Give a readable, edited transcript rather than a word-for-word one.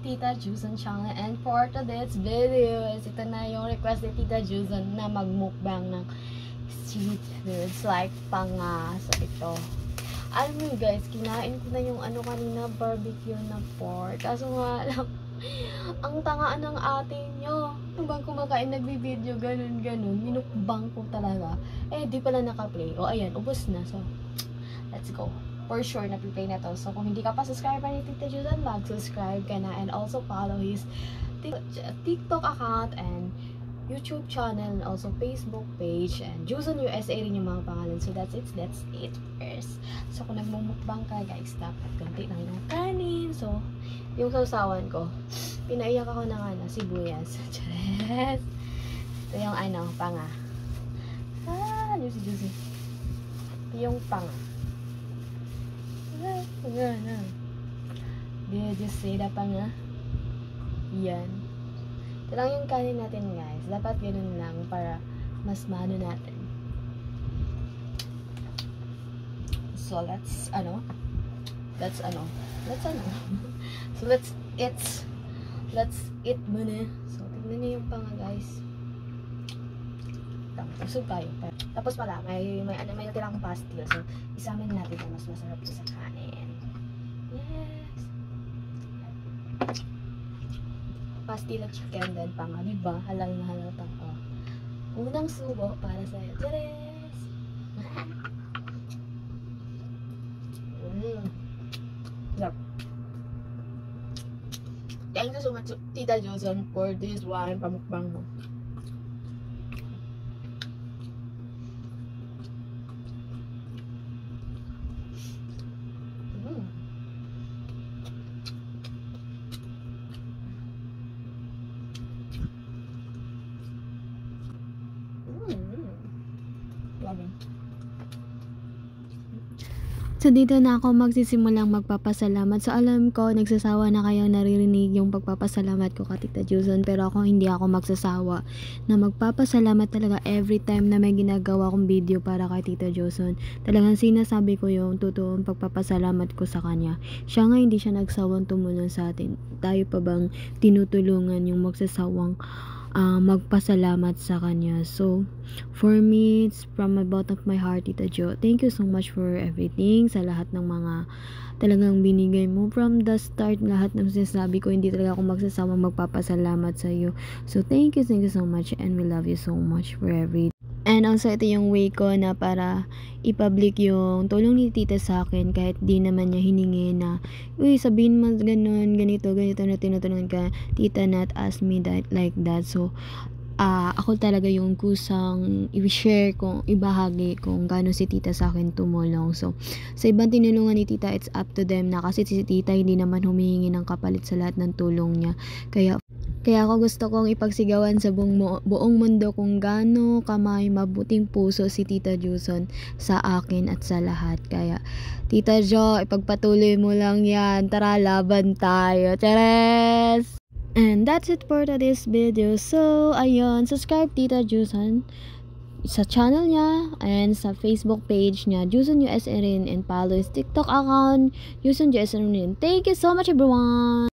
Tita Juzon channel, and for today's video is ito na yung request ni Tita Juzon na magmukbang ng street foods like panga. So ito, alam mo guys, kinain ko na yung ano kanina, barbecue na pork. Kaso nga lang, ang tangaan ng ate nyo. Habang kumakain, nagbibideo, ganun, minukbang ko talaga. Eh, di pala naka-play. O, ayan, ubos na. So, let's go. For sure, na-play na to. So, kung hindi ka pa subscriber ni Tita Juzon, mag-subscribe ka na. And also, follow his TikTok account and YouTube channel, and also Facebook page. And Juzon USA rin yung mga pangalan. So, that's it first. So, kung nagmumukbang ka, guys, dapat konti lang yung kanin. So, yung sausawan ko, pinaiyak ako ng sibuyas. Chares! Ito yung panga. Juicy. Ito yung panga. Did you say that panga? Yan. Ito lang yung kanin natin, guys. Dapat ganun lang para mas maano natin. So, let's So, let's eat muna. So, tignan niyo yung panga, guys. Usog tayo. Tapos pala, may natirang pastil. So, isamin natin kung mas masarap ito sa kanin. Yes! Pastil at chicken, then panga. Diba? Halal na halal pa. Oh. Unang subo para sa'yo. Cheers! Yup. Thank you so much, Tita Juzon, for this one. Pamukbang mo. Love it. So, dito na ako magsisimulang magpapasalamat. So, alam ko, nagsasawa na kayo naririnig yung pagpapasalamat ko kay Tita Juzon. Pero hindi ako magsasawa na magpapasalamat talaga every time na may ginagawa kong video para kay Tita Juzon. Talagang sinasabi ko yung totoong pagpapasalamat ko sa kanya. Siya nga hindi siya nagsawang tumulong sa atin. Tayo pa bang tinutulungan yung magsasawang magpasalamat sa kanya. So, for me, it's from the bottom of my heart, Tita Jo. Thank you so much for everything, sa lahat ng mga talagang binigay mo. From the start, lahat ng sinasabi ko, hindi talaga ako magsasawang magpapasalamat sa iyo. So, thank you so much, and we love you so much for everything. And also, ito yung way ko na para i-public yung tulong ni Tita sa akin kahit di naman niya hiningi na, uy, sabihin mo ganito na tinutulungan ka, Tita, not ask me that, like that. So, ako talaga yung kusang i-share kung ibahagi kung gaano si Tita sa akin tumulong. So, sa ibang tinulungan ni Tita, it's up to them na kasi si Tita hindi naman humihingi ng kapalit sa lahat ng tulong niya. Kaya ako gusto kong ipagsigawan sa buong mundo kung gaano kamay mabuting puso si Tita Juzon sa akin at sa lahat. Kaya, Tita Jo, ipagpatuloy mo lang yan. Tara, laban tayo. Cheers! And that's it for today's video. So, ayun, subscribe Tita Juzon sa channel niya and sa Facebook page niya, Juzon USA rin, and follow his TikTok account, Juzon USA rin. Thank you so much, everyone!